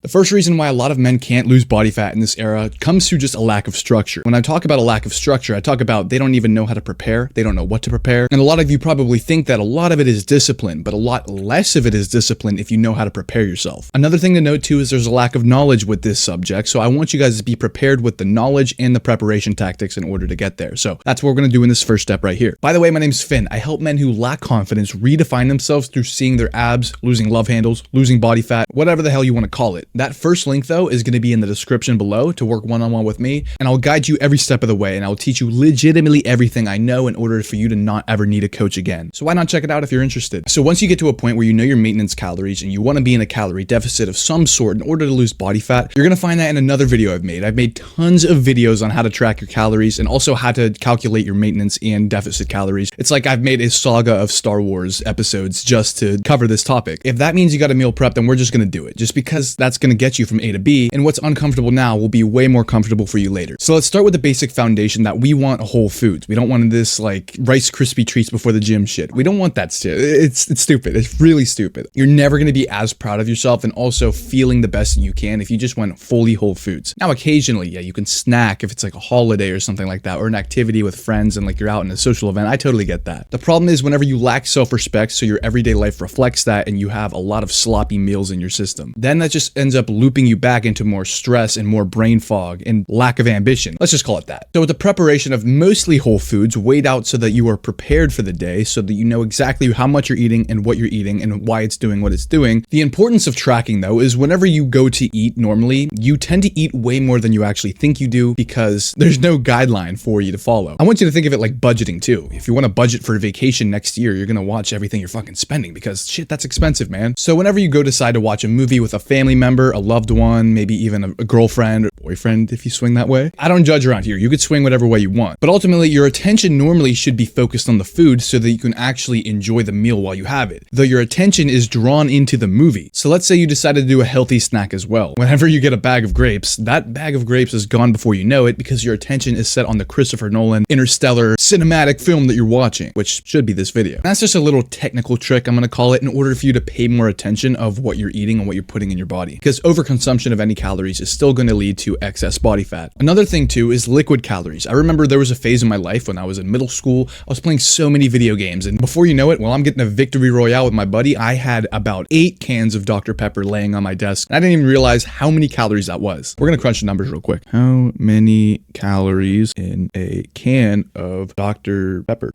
The first reason why a lot of men can't lose body fat in this era comes to just a lack of structure. When I talk about a lack of structure, I talk about they don't even know how to prepare, they don't know what to prepare, and a lot of you probably think that a lot of it is discipline, but a lot less of it is discipline if you know how to prepare yourself. Another thing to note too is there's a lack of knowledge with this subject, so I want you guys to be prepared with the knowledge and the preparation tactics in order to get there. So that's what we're going to do in this first step right here. By the way, my name's Finn. I help men who lack confidence redefine themselves through seeing their abs, losing love handles, losing body fat, whatever the hell you want to call it. That first link though is going to be in the description below to work one-on-one with me, and I'll guide you every step of the way, and I'll teach you legitimately everything I know in order for you to not ever need a coach again. So why not check it out if you're interested? So once you get to a point where you know your maintenance calories and you want to be in a calorie deficit of some sort in order to lose body fat, you're going to find that in another video I've made. I've made tons of videos on how to track your calories and also how to calculate your maintenance and deficit calories. It's like I've made a saga of Star Wars episodes just to cover this topic. If that means you got to meal prep, then we're just going to do it, just because that's going to get you from A to B, and what's uncomfortable now will be way more comfortable for you later. So let's start with the basic foundation that we want whole foods. We don't want this like Rice Krispie treats before the gym shit. We don't want that shit. It's stupid. It's really stupid. You're never going to be as proud of yourself and also feeling the best that you can if you just went fully whole foods. Now, occasionally, yeah, you can snack if it's like a holiday or something like that, or an activity with friends and like you're out in a social event. I totally get that. The problem is whenever you lack self-respect, so your everyday life reflects that, and you have a lot of sloppy meals in your system, then that just ends up looping you back into more stress and more brain fog and lack of ambition. Let's just call it that. So with the preparation of mostly whole foods weighed out so that you are prepared for the day, so that you know exactly how much you're eating and what you're eating and why it's doing what it's doing. The importance of tracking though is whenever you go to eat normally, you tend to eat way more than you actually think you do because there's no guideline for you to follow. I want you to think of it like budgeting too. If you want to budget for a vacation next year, you're going to watch everything you're fucking spending because shit, that's expensive, man. So whenever you go decide to watch a movie with a family member, a loved one, maybe even a girlfriend or boyfriend if you swing that way. I don't judge around here. You could swing whatever way you want. But ultimately, your attention normally should be focused on the food so that you can actually enjoy the meal while you have it, though your attention is drawn into the movie. So let's say you decided to do a healthy snack as well. Whenever you get a bag of grapes, that bag of grapes is gone before you know it because your attention is set on the Christopher Nolan Interstellar cinematic film that you're watching, which should be this video. And that's just a little technical trick, I'm going to call it, in order for you to pay more attention of what you're eating and what you're putting in your body, because overconsumption of any calories is still going to lead to excess body fat. Another thing too is liquid calories. I remember there was a phase in my life when I was in middle school, I was playing so many video games, and before you know it, while I'm getting a victory royale with my buddy, I had about 8 cans of Dr. Pepper laying on my desk. I didn't even realize how many calories that was. We're going to crunch the numbers real quick. How many calories in a can of Dr. Pepper?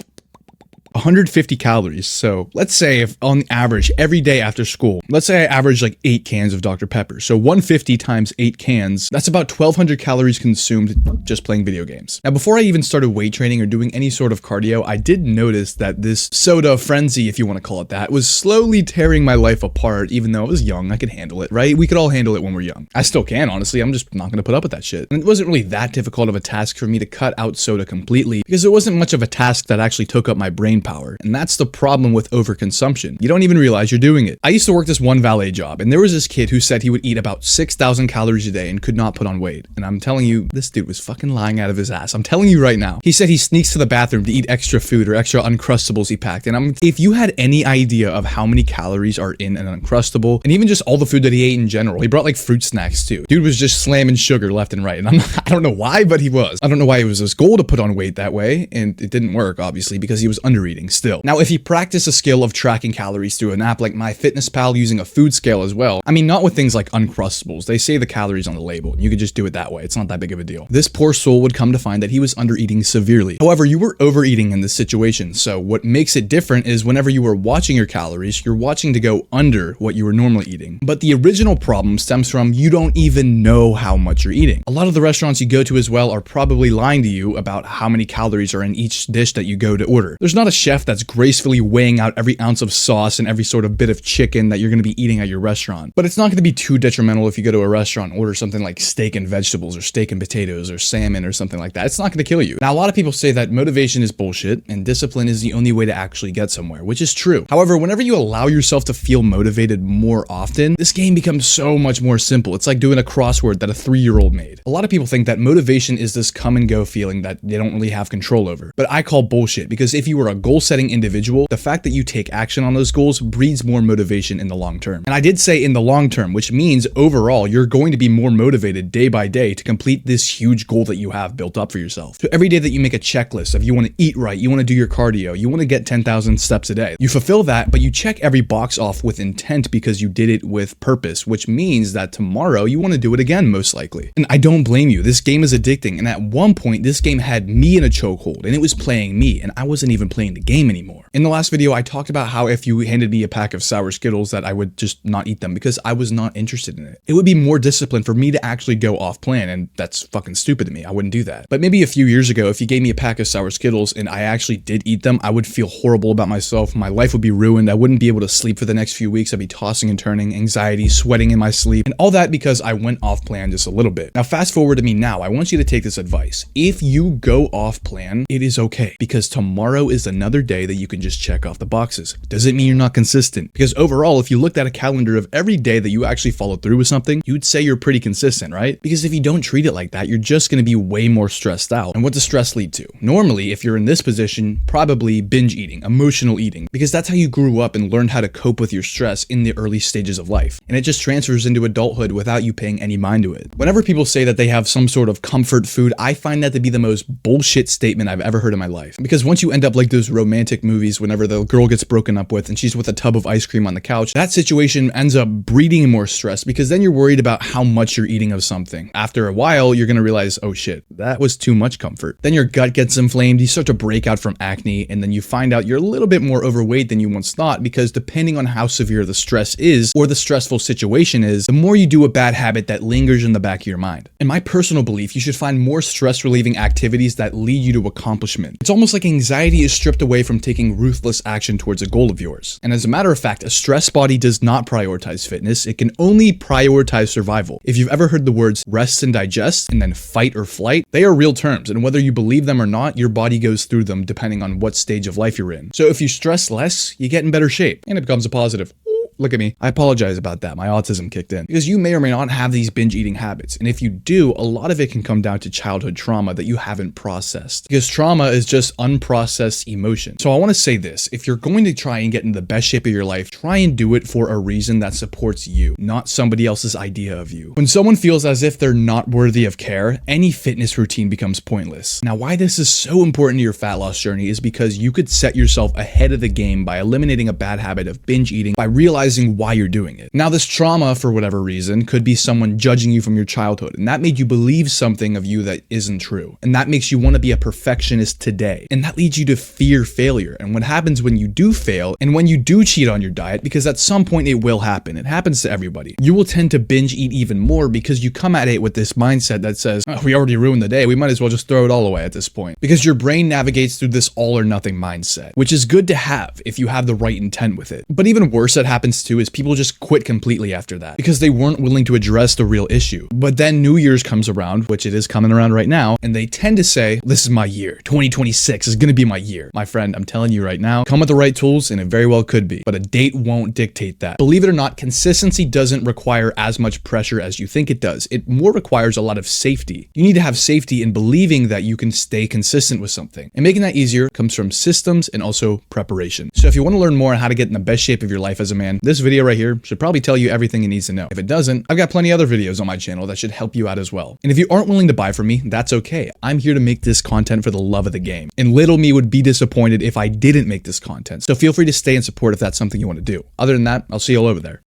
150 calories. So let's say if on average every day after school, let's say I average like 8 cans of Dr. Pepper. So 150 times 8 cans, that's about 1,200 calories consumed just playing video games. Now, before I even started weight training or doing any sort of cardio, I did notice that this soda frenzy, if you want to call it that, was slowly tearing my life apart. Even though I was young, I could handle it, right? We could all handle it when we're young. I still can, honestly. I'm just not going to put up with that shit. And it wasn't really that difficult of a task for me to cut out soda completely because it wasn't much of a task that actually took up my brain power. And that's the problem with overconsumption. You don't even realize you're doing it. I used to work this one valet job, and there was this kid who said he would eat about 6,000 calories a day and could not put on weight. And I'm telling you, this dude was fucking lying out of his ass. I'm telling you right now. He said he sneaks to the bathroom to eat extra food or extra Uncrustables he packed. And if you had any idea of how many calories are in an Uncrustable, and even just all the food that he ate in general, he brought like fruit snacks too. Dude was just slamming sugar left and right. And I don't know why, but he was. I don't know why it was his goal to put on weight that way. And it didn't work, obviously, because he was under eating still. Now, if he practiced a skill of tracking calories through an app like MyFitnessPal using a food scale as well, I mean, not with things like Uncrustables. They say the calories on the label. You could just do it that way. It's not that big of a deal. This poor soul would come to find that he was under eating severely. However, you were overeating in this situation. So what makes it different is whenever you were watching your calories, you're watching to go under what you were normally eating. But the original problem stems from you don't even know how much you're eating. A lot of the restaurants you go to as well are probably lying to you about how many calories are in each dish that you go to order. There's not a chef that's gracefully weighing out every ounce of sauce and every sort of bit of chicken that you're going to be eating at your restaurant. But it's not going to be too detrimental if you go to a restaurant and order something like steak and vegetables or steak and potatoes or salmon or something like that. It's not going to kill you. Now, a lot of people say that motivation is bullshit and discipline is the only way to actually get somewhere, which is true. However, whenever you allow yourself to feel motivated more often, this game becomes so much more simple. It's like doing a crossword that a 3-year-old made. A lot of people think that motivation is this come and go feeling that they don't really have control over. But I call bullshit, because if you were a goal setting individual, the fact that you take action on those goals breeds more motivation in the long term. And I did say in the long term, which means overall, you're going to be more motivated day by day to complete this huge goal that you have built up for yourself. So every day that you make a checklist of you want to eat right, you want to do your cardio, you want to get 10,000 steps a day, you fulfill that, but you check every box off with intent because you did it with purpose, which means that tomorrow you want to do it again, most likely. And I don't blame you. This game is addicting. And at one point, this game had me in a chokehold and it was playing me and I wasn't even playing the game anymore. In the last video, I talked about how if you handed me a pack of sour Skittles that I would just not eat them because I was not interested in it. It would be more discipline for me to actually go off plan, and that's fucking stupid to me. I wouldn't do that. But maybe a few years ago, if you gave me a pack of sour Skittles and I actually did eat them, I would feel horrible about myself. My life would be ruined. I wouldn't be able to sleep for the next few weeks. I'd be tossing and turning, anxiety, sweating in my sleep, and all that because I went off plan just a little bit. Now fast forward to me now. I want you to take this advice. If you go off plan, it is okay because tomorrow is another day that you can just check off the boxes. Doesn't mean you're not consistent, because overall, if you looked at a calendar of every day that you actually followed through with something, you'd say you're pretty consistent, right? Because if you don't treat it like that, you're just going to be way more stressed out. And what does stress lead to? Normally, if you're in this position, probably binge eating, emotional eating, because that's how you grew up and learned how to cope with your stress in the early stages of life. And it just transfers into adulthood without you paying any mind to it. Whenever people say that they have some sort of comfort food, I find that to be the most bullshit statement I've ever heard in my life. Because once you end up like those romantic movies, whenever the girl gets broken up with and she's with a tub of ice cream on the couch, that situation ends up breeding more stress because then you're worried about how much you're eating of something. After a while, you're going to realize, oh shit, that was too much comfort. Then your gut gets inflamed, you start to break out from acne, and then you find out you're a little bit more overweight than you once thought because depending on how severe the stress is or the stressful situation is, the more you do a bad habit that lingers in the back of your mind. In my personal belief, you should find more stress relieving activities that lead you to accomplishment. It's almost like anxiety is stripped away from taking ruthless action towards a goal of yours. And as a matter of fact, a stress body does not prioritize fitness. It can only prioritize survival. If you've ever heard the words rest and digest and then fight or flight, they are real terms. And whether you believe them or not, your body goes through them depending on what stage of life you're in. So if you stress less, you get in better shape and it becomes a positive. Look at me. I apologize about that. My autism kicked in. Because you may or may not have these binge eating habits. And if you do, a lot of it can come down to childhood trauma that you haven't processed. Because trauma is just unprocessed emotion. So I want to say this. If you're going to try and get in the best shape of your life, try and do it for a reason that supports you, not somebody else's idea of you. When someone feels as if they're not worthy of care, any fitness routine becomes pointless. Now, why this is so important to your fat loss journey is because you could set yourself ahead of the game by eliminating a bad habit of binge eating by realizing why you're doing it. Now, this trauma, for whatever reason, could be someone judging you from your childhood, and that made you believe something of you that isn't true. And that makes you want to be a perfectionist today. And that leads you to fear failure. And what happens when you do fail, and when you do cheat on your diet, because at some point it will happen. It happens to everybody. You will tend to binge eat even more because you come at it with this mindset that says, oh, we already ruined the day. We might as well just throw it all away at this point. Because your brain navigates through this all or nothing mindset, which is good to have if you have the right intent with it. But even worse that happens too is people just quit completely after that because they weren't willing to address the real issue. But then New Year's comes around, which it is coming around right now, and they tend to say, this is my year. 2026 is going to be my year. My friend, I'm telling you right now, come with the right tools and it very well could be, but a date won't dictate that. Believe it or not, consistency doesn't require as much pressure as you think it does. It more requires a lot of safety. You need to have safety in believing that you can stay consistent with something. And making that easier comes from systems and also preparation. So if you want to learn more on how to get in the best shape of your life as a man, this video right here should probably tell you everything you need to know. If it doesn't, I've got plenty of other videos on my channel that should help you out as well. And if you aren't willing to buy from me, that's okay. I'm here to make this content for the love of the game. And little me would be disappointed if I didn't make this content. So feel free to stay and support if that's something you want to do. Other than that, I'll see you all over there.